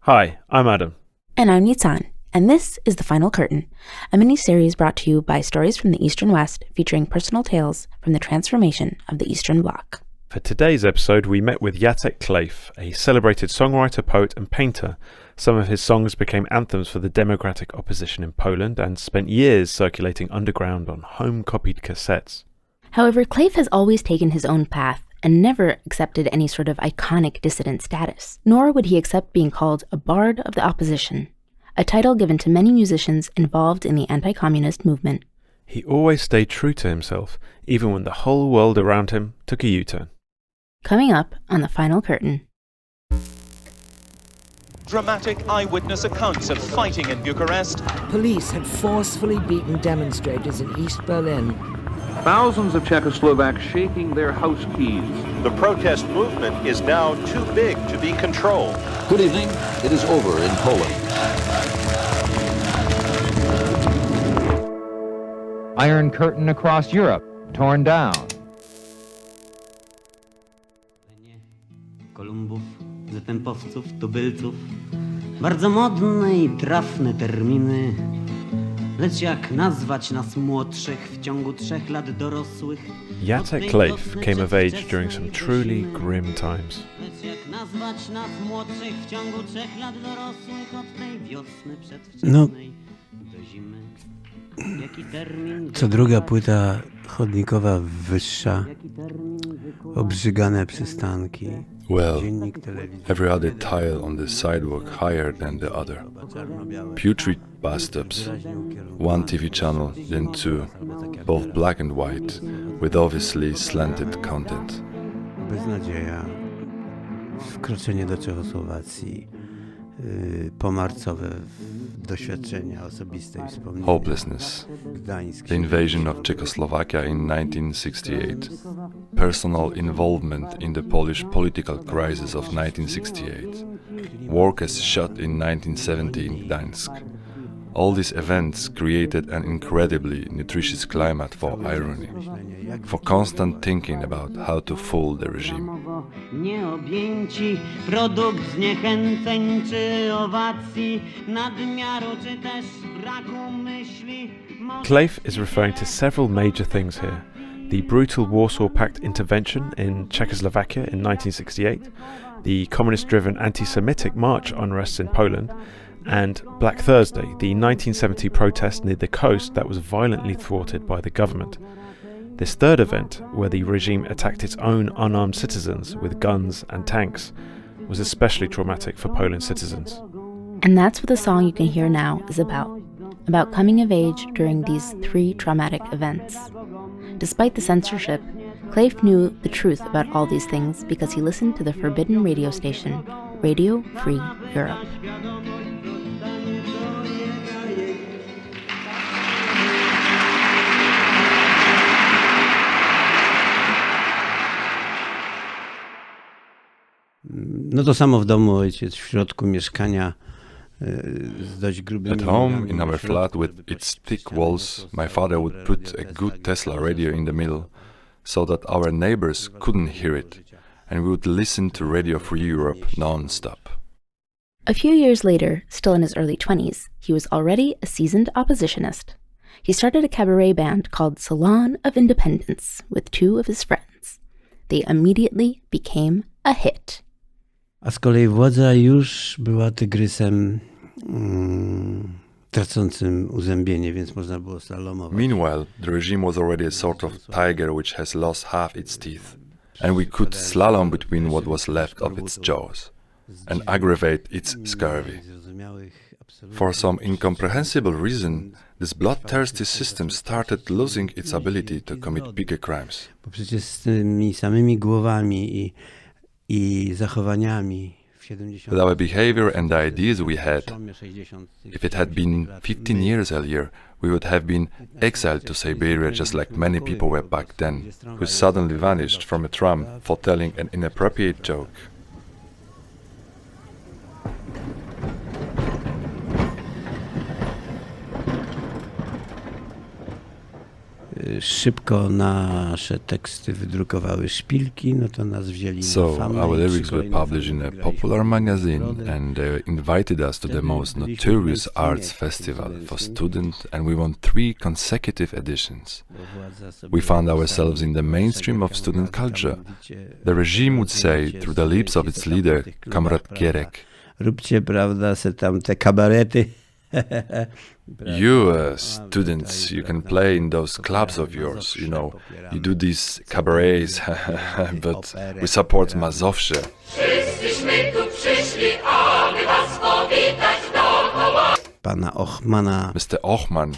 Hi, I'm Adam. And I'm Nitsan, and this is The Final Curtain, a mini-series brought to you by Stories from the Eastern West featuring personal tales from the transformation of the Eastern Bloc. For today's episode, we met with Jacek Kleyff, a celebrated songwriter, poet and painter. Some of his songs became anthems for the democratic opposition in Poland and spent years circulating underground on home-copied cassettes. However, Kleyff has always taken his own path and never accepted any sort of iconic dissident status, nor would he accept being called a bard of the opposition, a title given to many musicians involved in the anti-communist movement. He always stayed true to himself, even when the whole world around him took a U-turn. Coming up on The Final Curtain. Dramatic eyewitness accounts of fighting in Bucharest. Police had forcefully beaten demonstrators in East Berlin. Thousands of Czechoslovaks shaking their house keys. The protest movement is now too big to be controlled. Good evening. It is over in Poland. Iron Curtain across Europe, torn down. Kolumbów, zatępowców, tubylców. Bardzo modne i trafne terminy. Lecz jak nazwać nas młodszych w ciągu 3 lat dorosłych? Jacek Kleyff came of age during some truly grim times. Lecz jak nazwać nas młodszych w ciągu 3 lat dorosłych od tej wiosny przedwczesnej do zimy? Jaki termin? Co druga płyta chodnikowa wyższa, obrzygane przystanki. Well, every other tile on the sidewalk higher than the other. Putrid bus stops, 1 TV channel, then 2, both black and white, with obviously slanted content. Beznadzieja, wkroczenie do Czechosłowacji, pomarcowe doświadczenia osobiste i wspomnienia. Hopelessness, the invasion of Czechoslovakia in 1968, personal involvement in the Polish political crisis of 1968, workers shot in 1970 in Gdańsk. All these events created an incredibly nutritious climate for irony, for constant thinking about how to fool the regime. Nieobjęci, produkt zniechęceń czy owacji, nadmiaru czy też braku myśli. Kleyff is referring to several major things here. The brutal Warsaw Pact intervention in Czechoslovakia in 1968, the communist-driven anti-Semitic march unrests in Poland, and Black Thursday, the 1970 protest near the coast that was violently thwarted by the government. This third event, where the regime attacked its own unarmed citizens with guns and tanks, was especially traumatic for Poland's citizens. And that's what the song you can hear now is about coming of age during these 3 traumatic events. Despite the censorship, Kleyff knew the truth about all these things because he listened to the forbidden radio station, Radio Free Europe. No to samo w domu, ojciec w środku mieszkania z dość grubymi. At home, in our flat with its thick walls, my father would put a good Tesla radio in the middle, so that our neighbors couldn't hear it, and we would listen to Radio Free Europe non-stop. A few years later, still in his early 20s, he was already a seasoned oppositionist. He started a cabaret band called Salon of Independents with 2 of his friends. They immediately became a hit. A z kolei władza już była tygrysem tracącym uzębienie, więc można było slalomować. Meanwhile, the regime was already a sort of tiger which has lost half its teeth, and we could slalom between what was left of its jaws and aggravate its scurvy. For some incomprehensible reason, this bloodthirsty system started losing its ability to commit bigger crimes. Bo przecież z tymi samymi głowami i zachowaniami w 70. With our behavior and the ideas we had, if it had been 15 years earlier, we would have been exiled to Siberia just like many people were back then, who suddenly vanished from a tram for telling an inappropriate joke. szybko nasze teksty wydrukowały szpilki, no to nas wzięli So na famę our i lyrics przy were kolejnej published in a graliśmy popular magazine, nagrody. and they invited us to the most notorious arts festival for students, and we won 3 consecutive editions. We found ourselves in the mainstream of student culture. The regime would say, through the lips of its leader, Kamrat Gierek, Róbcie, prawda, se tam te kabarety. you students, you can play in those clubs of yours, you know, you do these cabarets, but we support Mazowsze. Pana Ochmana. Mr. Ochman.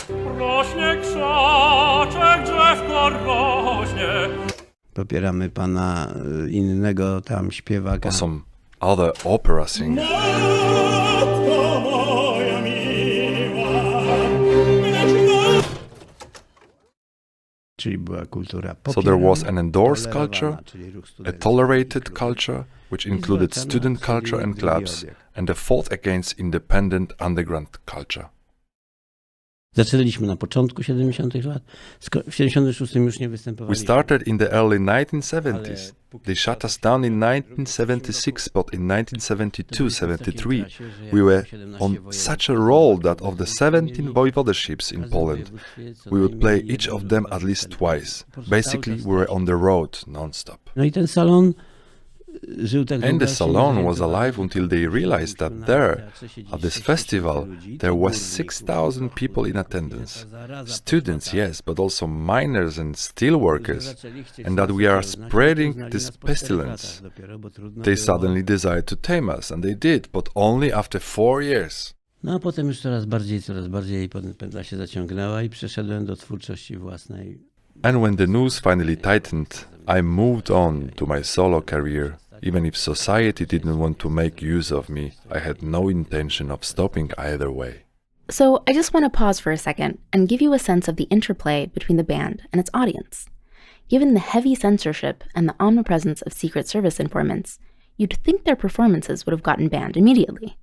Popieramy pana innego tam śpiewaka. Or some other opera singer. Czyli była kultura So there was an endorsed culture, a tolerated culture, which included student culture and clubs, and a fought against independent underground culture. Zaczęliśmy na początku 70. lat. W 76 już nie występowaliśmy. We started in the early 1970s. They shut us down in 1976, but in 1972-73 we were on such a roll that of the 17 voivodeships in Poland, we would play each of them at least twice. Basically, we were on the road non-stop. No i ten salon żył tak And the długo, salon was alive until they realized that there, at this festival, there was 6,000 people in attendance. Students, yes, but also miners and steel workers, and that we are spreading this pestilence. They suddenly decided to tame us, and they did, but only after 4 years. No a potem już coraz bardziej pętla się zaciągnęła i przeszedłem do twórczości własnej. And when the noose finally tightened, I moved on to my solo career. Even if society didn't want to make use of me, I had no intention of stopping either way. So I just want to pause for a second and give you a sense of the interplay between the band and its audience. Given the heavy censorship and the omnipresence of Secret Service informants, you'd think their performances would have gotten banned immediately.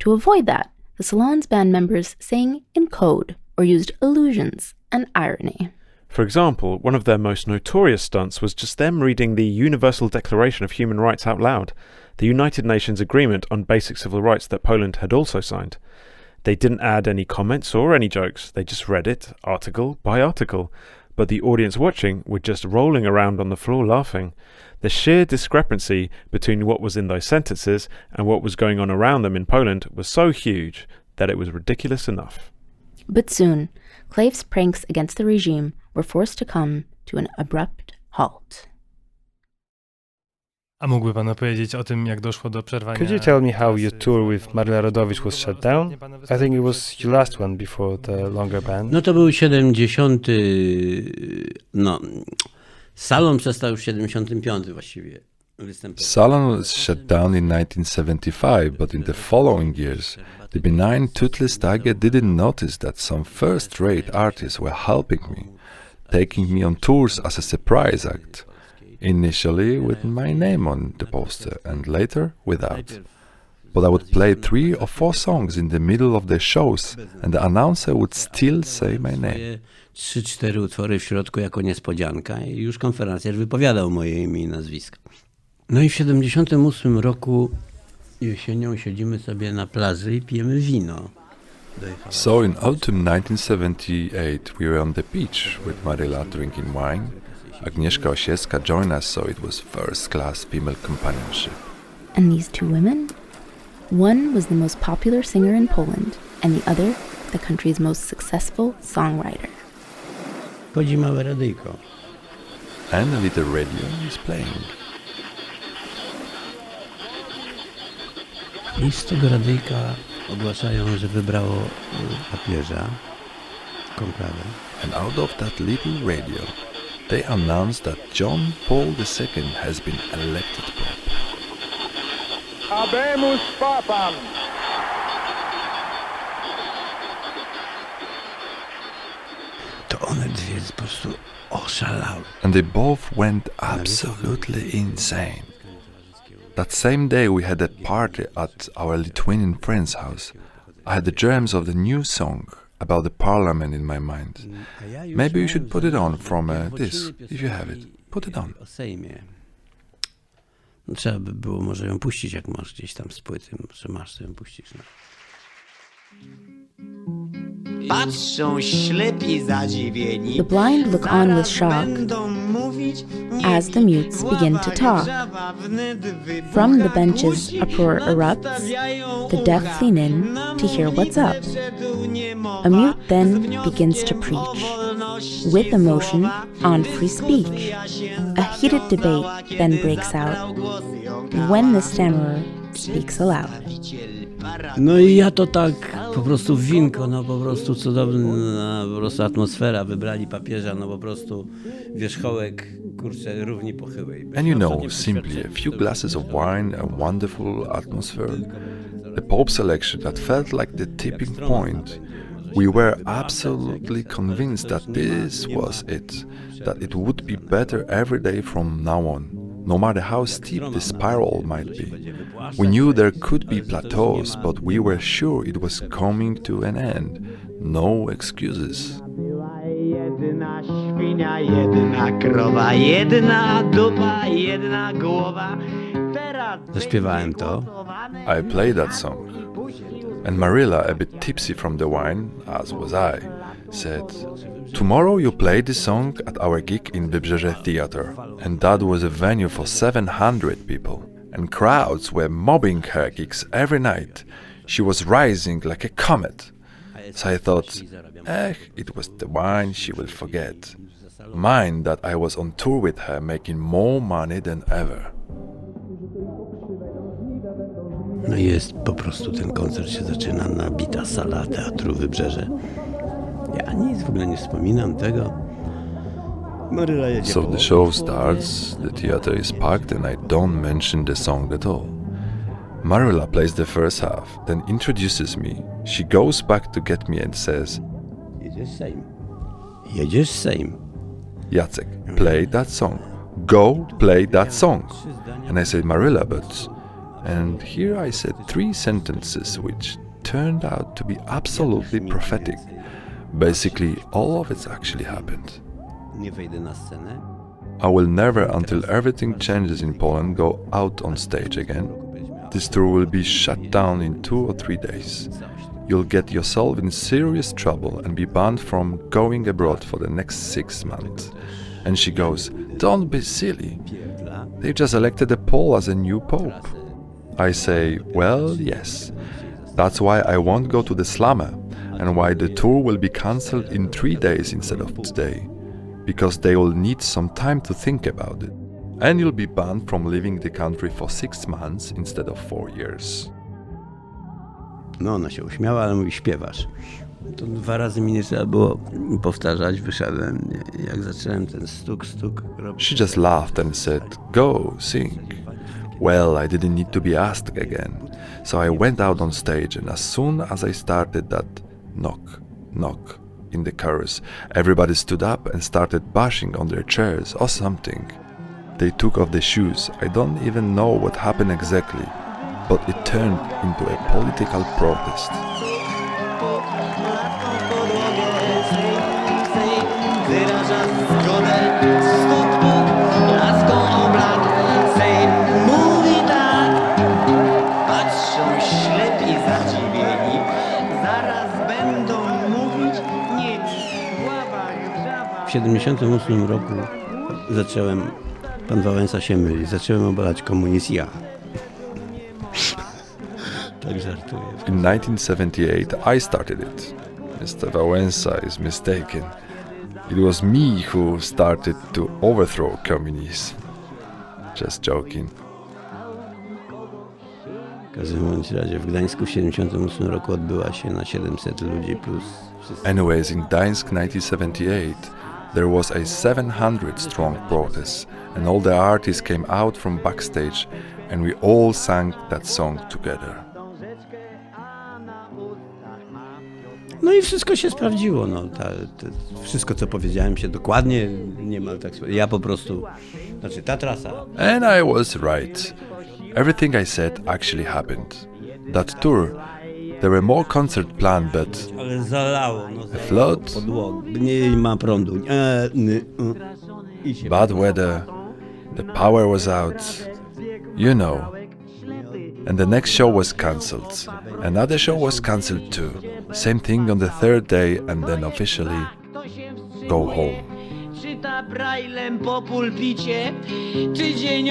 To avoid that, the Salon's band members sang in code or used allusions and irony. For example, one of their most notorious stunts was just them reading the Universal Declaration of Human Rights out loud, the United Nations Agreement on Basic Civil Rights that Poland had also signed. They didn't add any comments or any jokes, they just read it, article by article, but the audience watching were just rolling around on the floor laughing. The sheer discrepancy between what was in those sentences and what was going on around them in Poland was so huge that it was ridiculous enough. But soon, Kleyff's pranks against the regime were forced to come to an abrupt halt. A mógłby pan opowiedzieć o tym, jak doszło do przerwania? Could you tell me how your tour with Maryla Rodowicz was shut down? I think it was your last one before the longer ban. No to był 70. No, salon przestał już w 75 właściwie występować. Salon was shut down in 1975, but in the following years, the benign toothless tiger didn't notice that some first-rate artists were helping me, taking me on tours as a surprise act, initially with my name on the poster and later without. But I would play 3 or 4 songs in the middle of their shows and the announcer would still say my name. 3-4 utwory w środku jako niespodzianka i już konferencjer wypowiadał moje imię i nazwisko. No i w 78 roku jesienią siedzimy sobie na plaży i pijemy wino. So in autumn 1978 we were on the beach with Maryla drinking wine. Agnieszka Osiecka joined us, so it was first-class female companionship. And these 2 women? One was the most popular singer in Poland, and the other, the country's most successful songwriter. Chodzi małe radyjko. And a little radio is playing. I z tego radyjka ogłaszają, że wybrało papieża, konklawę. And out of that little radio, they announced that John Paul II has been elected Pope. Habemus Papam! To one dwie po prostu oszalały. And they both went absolutely insane. That same day we had a party at our Lithuanian friend's house. I had the germs of the new song, about the parliament in my mind. Maybe you should put it on from this, if you have it. Put it on. Trzeba by było może ją puścić, jak masz gdzieś tam z płyty, że masz ją puścić. No. Patrzą ślepi zadziwieni. The blind look on with shock as the mutes begin to talk. From the benches, uproar erupts. The deaf lean in to hear what's up. A mute then begins to preach, with emotion, on free speech. A heated debate then breaks out, when the stammerer speaks aloud. No i ja to tak po prostu winko, no po prostu cudowna po prostu atmosfera, wybrali papieża, no po prostu wierzchołek, kurczę, równi pochyłej. And you know, simply a few glasses of wine, a wonderful atmosphere. The Pope's election that felt like the tipping point. We were absolutely convinced that this was it, that it would be better every day from now on, no matter how steep the spiral might be. We knew there could be plateaus, but we were sure it was coming to an end. No excuses. Jedna świnia, jedna krowa, jedna dupa, jedna głowa. Zaśpiewałem to. I played that song. And Marilla, a bit tipsy from the wine, as was I, said, "Tomorrow you play this song at our gig in Wybrzeże Theatre." And that was a venue for 700 people. And crowds were mobbing her gigs every night. She was rising like a comet. So I thought, it was the wine she will forget. Mine that I was on tour with her, making more money than ever. No i jest po prostu, ten koncert się zaczyna, nabita sala Teatru Wybrzeże. Ja nic w ogóle nie wspominam tego. Maryla jedzie So the show starts, the theater is packed and I don't mention the song at all. Marilla plays the first half, then introduces me. She goes back to get me and says, Jedziesz same. Jedziesz same. Jacek, play that song. Go play that song. And I said, Marilla, but... And here I said 3 sentences which turned out to be absolutely prophetic. Basically, all of it actually happened. Nie wejdę na scenę. I will never, until everything changes in Poland, go out on stage again. This tour will be shut down in 2 or 3 days. You'll get yourself in serious trouble and be banned from going abroad for the next 6 months. And she goes, don't be silly. They just elected a Pole as a new pope. I say, well, yes. That's why I won't go to the slammer and why the tour will be cancelled in 3 days instead of today. Because they will need some time to think about it. And you'll be banned from leaving the country for 6 months instead of 4 years. No, ona się uśmiała, ale mówi, śpiewasz. To 2 razy mi nie trzeba było powtarzać, wyszedłem, jak zacząłem ten stuk robić. She just laughed and said, go, sing. Well, I didn't need to be asked again. So I went out on stage and as soon as I started that knock, knock in the chorus, everybody stood up and started bashing on their chairs or something. They took off the shoes. I don't even know what happened exactly, but it turned into a political protest. W 1978 roku zacząłem, pan Wałęsa się myli, zacząłem obalać komunizm ja. Tak żartuję. In 1978 I started it. Mr. Wałęsa is mistaken. It was me who started to overthrow communism. Just joking. W każdym razie w Gdańsku w 1978 roku odbyła się na 700 ludzi plus wszyscy. Anyways, in Gdańsk 1978, there was a 700-strong protest, and all the artists came out from backstage, and we all sang that song together. No i wszystko się sprawdziło, no, wszystko co powiedziałem się dokładnie, niemal tak, ja po prostu, znaczy ta trasa. And I was right. Everything I said actually happened. That tour, There were more concerts planned, but a flood, bad weather, the power was out, you know. And the next show was cancelled. Another show was cancelled too. Same thing on the third day, and then officially go home. Czyta braillem po pulpicie, tydzień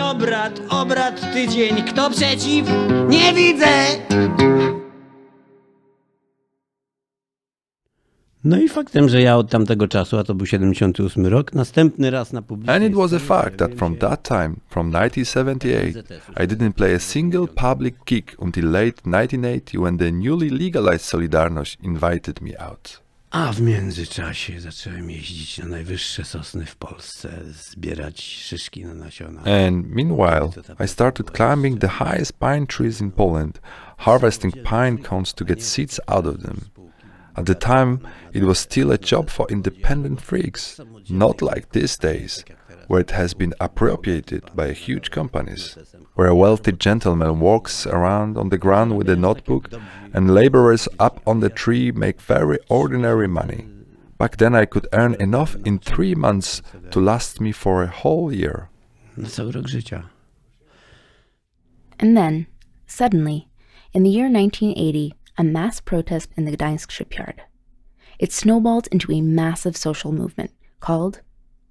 obrad tydzień. Kto przeciw? Nie widzę! No i faktem, że ja od tamtego czasu, a to był 78 rok, następny raz na publicznej And it was a fact that from that time, from 1978, I didn't play a single public gig until late 1980 when the newly legalized Solidarność invited me out. A w międzyczasie zacząłem jeździć na najwyższe sosny w Polsce, zbierać szyszki na nasiona. And meanwhile, I started climbing the highest pine trees in Poland, harvesting pine cones to get seeds out of them. At the time, it was still a job for independent freaks, not like these days, where it has been appropriated by huge companies, where a wealthy gentleman walks around on the ground with a notebook and laborers up on the tree make very ordinary money. Back then I could earn enough in 3 months to last me for a whole year. Na cały rok życia. And then, suddenly, in the year 1980, a mass protest in the Gdańsk shipyard. It snowballed into a massive social movement called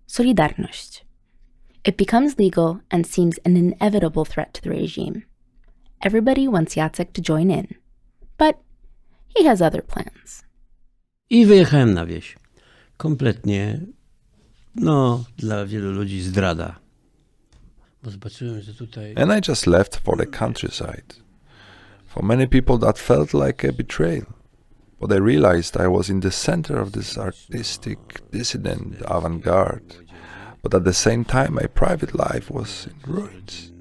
Solidarność. It becomes legal and seems an inevitable threat to the regime. Everybody wants Jacek to join in, but he has other plans. I wyjechałem na wieś. Kompletnie, dla wielu ludzi zdrada. Bo zobaczyłem, że tutaj... And I just left for the countryside. For many people that felt like a betrayal. But I realized I was in the center of this artistic, dissident avant-garde. But at the same time my private life was in ruins.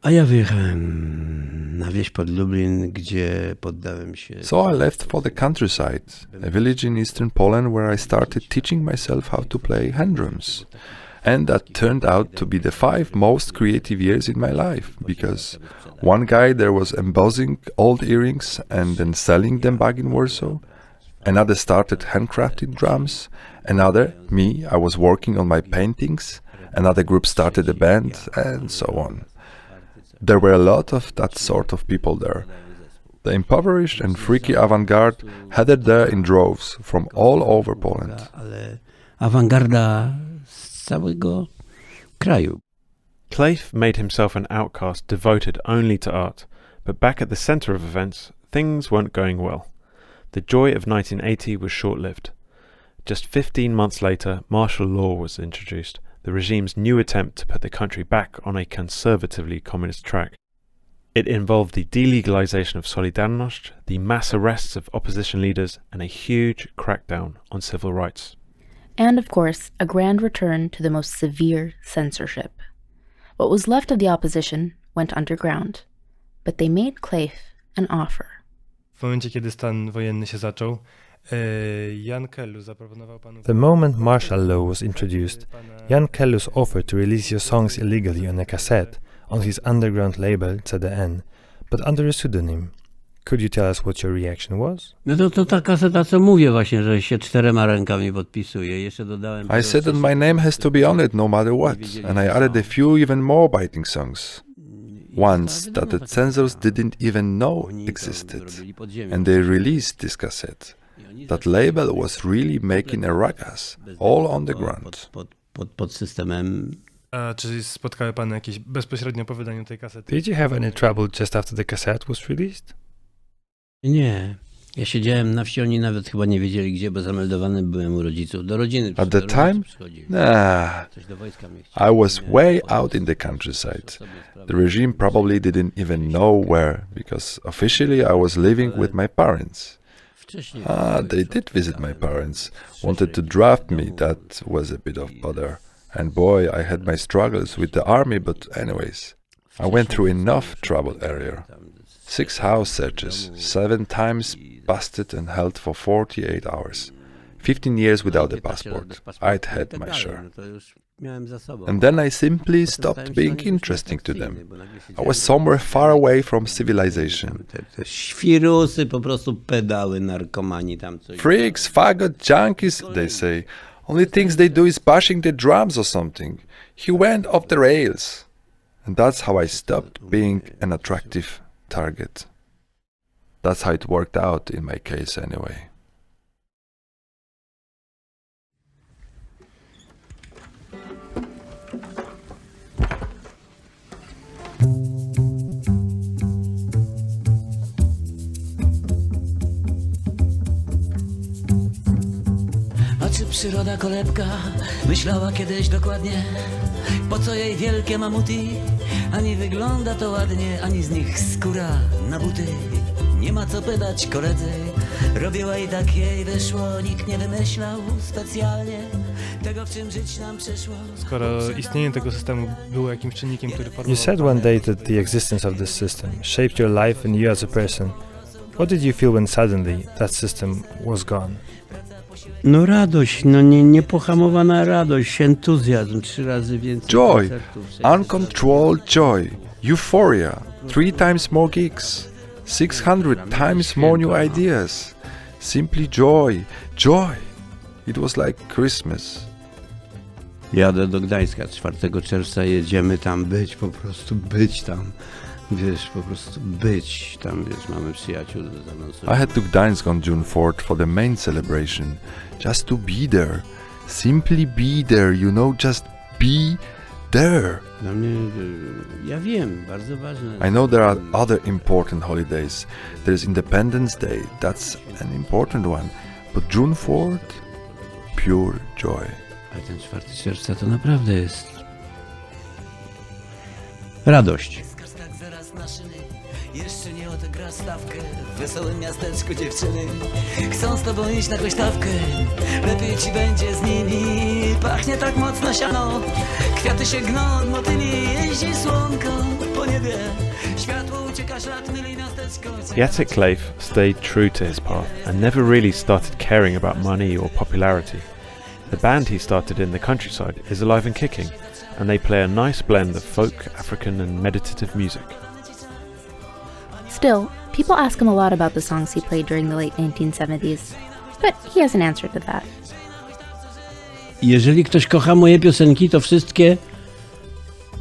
A ja wyjechałem na wieś pod Lublin, gdzie poddałem się... So I left for the countryside, a village in eastern Poland where I started teaching myself how to play hand drums. And that turned out to be the 5 most creative years in my life, because one guy there was embossing old earrings and then selling them back in Warsaw. Another started handcrafting drums. Another, me, I was working on my paintings. Another group started a band, and so on. There were a lot of that sort of people there. The impoverished and freaky avant-garde headed there in droves from all over Poland. Awangarda z całego kraju. Kleyff made himself an outcast devoted only to art, but back at the centre of events, things weren't going well. The joy of 1980 was short-lived. Just 15 months later, martial law was introduced, the regime's new attempt to put the country back on a conservatively communist track. It involved the delegalization of Solidarność, the mass arrests of opposition leaders, and a huge crackdown on civil rights. And, of course, a grand return to the most severe censorship. What was left of the opposition went underground, but they made Kleyff an offer. W momencie, kiedy stan wojenny się zaczął, Jan Kleyff zaproponował panu... The moment martial law was introduced, Jan Kleyff offered to release your songs illegally on a cassette on his underground label CDN, but under a pseudonym. Could you tell us what your reaction was? No to ta kaseta, co mówię właśnie, że się 4 rękami podpisuje. Jeszcze dodałem... I said that my name has to be on it no matter what, and I added a few even more biting songs. Ones that the censors didn't even know existed, and they released this cassette. That label was really making a ruckus, all on the ground. Pod systemem. A czy spotkały pan jakieś bezpośrednio po wydaniu tej kasety? Did you have any trouble just after the cassette was released? Nie. Ja siedziałem na wsi, oni nawet chyba nie wiedzieli gdzie, bo zameldowany byłem u rodziców. Do rodziny. At the time? Nah. I was way out in the countryside. The regime probably didn't even know where, because officially I was living with my parents. They did visit my parents, wanted to draft me, that was a bit of bother. And boy, I had my struggles with the army, but anyways, I went through enough trouble earlier. 6 house searches, 7 times busted and held for 48 hours. 15 years without a passport. I'd had my share. And then I simply stopped being interesting to them. I was somewhere far away from civilization. Freaks, faggot, junkies, they say. Only things they do is bashing the drums or something. He went off the rails. And that's how I stopped being an attractive target. That's how it worked out in my case anyway. A czy przyroda kolebka myślała kiedyś dokładnie, po co jej wielkie mamuty? Ani wygląda to ładnie, ani z nich skóra na buty. Nie ma co pytać koledzy, robiła i tak jej wyszło. Nikt nie wymyślał specjalnie tego, w czym żyć nam przyszło. Skoro istnienie tego systemu było jakimś czynnikiem, który You said one day that the existence of this system shaped your life and you as a person. What did you feel when suddenly that system was gone? No radość, no niepohamowana radość, entuzjazm, 3 razy więcej Joy, koncertów, uncontrolled joy, euphoria, 3 times more gigs, 600 times more new ideas, simply joy, joy. It was like Christmas. Jadę do Gdańska 4 czerwca, jedziemy tam być, po prostu być tam. Wiesz, po prostu być tam, wiesz, mamy przyjaciół ze mną. I had to Gdańsk on June 4th for the main celebration. Just to be there. Simply be there, you know, just be there. Dla mnie, ja wiem, bardzo ważne. I know there are other important holidays. There's Independence Day, that's an important one. But June 4th, pure joy. A ten 4 czerwca to naprawdę jest radość. Jeszcze nie odegra stawkę w wesołym miasteczku dziewczyny. Chcą z tobą iść na huśtawkę, lepiej ci będzie z nimi. Pachnie tak mocno siano, kwiaty się gną od motyli. Jeździ słonko po niebie, światło ucieka, szat myli miasteczko. Jacek Kleyff stayed true to his path and never really started caring about money or popularity. The band he started in the countryside is alive and kicking, and they play a nice blend of folk, African and meditative music. Still, people ask him a lot about the songs he played during the late 1970s, but he has an answer to that. Jeżeli ktoś kocha moje piosenki, to wszystkie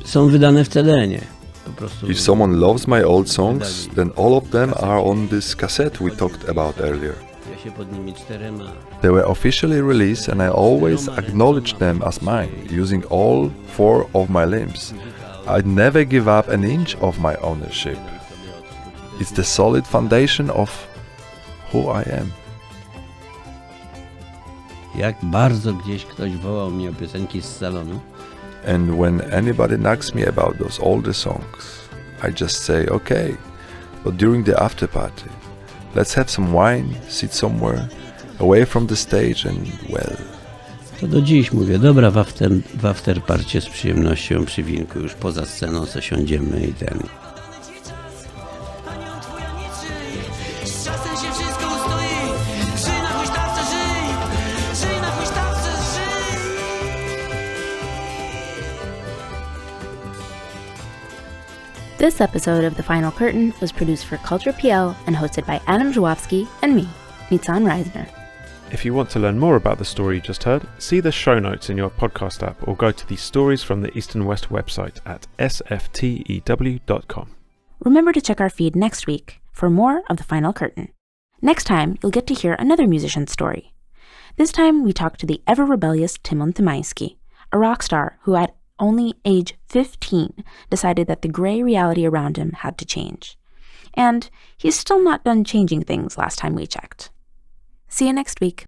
są wydane w CD-nie. Po prostu. If someone loves my old songs, then all of them are on this cassette we talked about earlier. Ja się pod nimi 4. They were officially released and I always acknowledged them as mine, using all 4 of my limbs. I'd never give up an inch of my ownership. It's the solid foundation of who I am. Jak bardzo gdzieś ktoś wołał mnie o piosenki z salonu. And when anybody knocks me about those older songs, I just say, okay, but during the after party, let's have some wine, sit somewhere, away from the stage and well. To do dziś mówię, dobra, w afterparcie z przyjemnością przy winku, już poza sceną zasiądziemy i ten. This episode of The Final Curtain was produced for Culture.pl and hosted by Adam Żuławski and me, Nitzan Reisner. If you want to learn more about the story you just heard, see the show notes in your podcast app or go to the Stories from the East and West website at sftew.com. Remember to check our feed next week for more of The Final Curtain. Next time, you'll get to hear another musician's story. This time, we talk to the ever-rebellious Tymon Tymański, a rock star who at only age 15 decided that the gray reality around him had to change. And he's still not done changing things last time we checked. See you next week.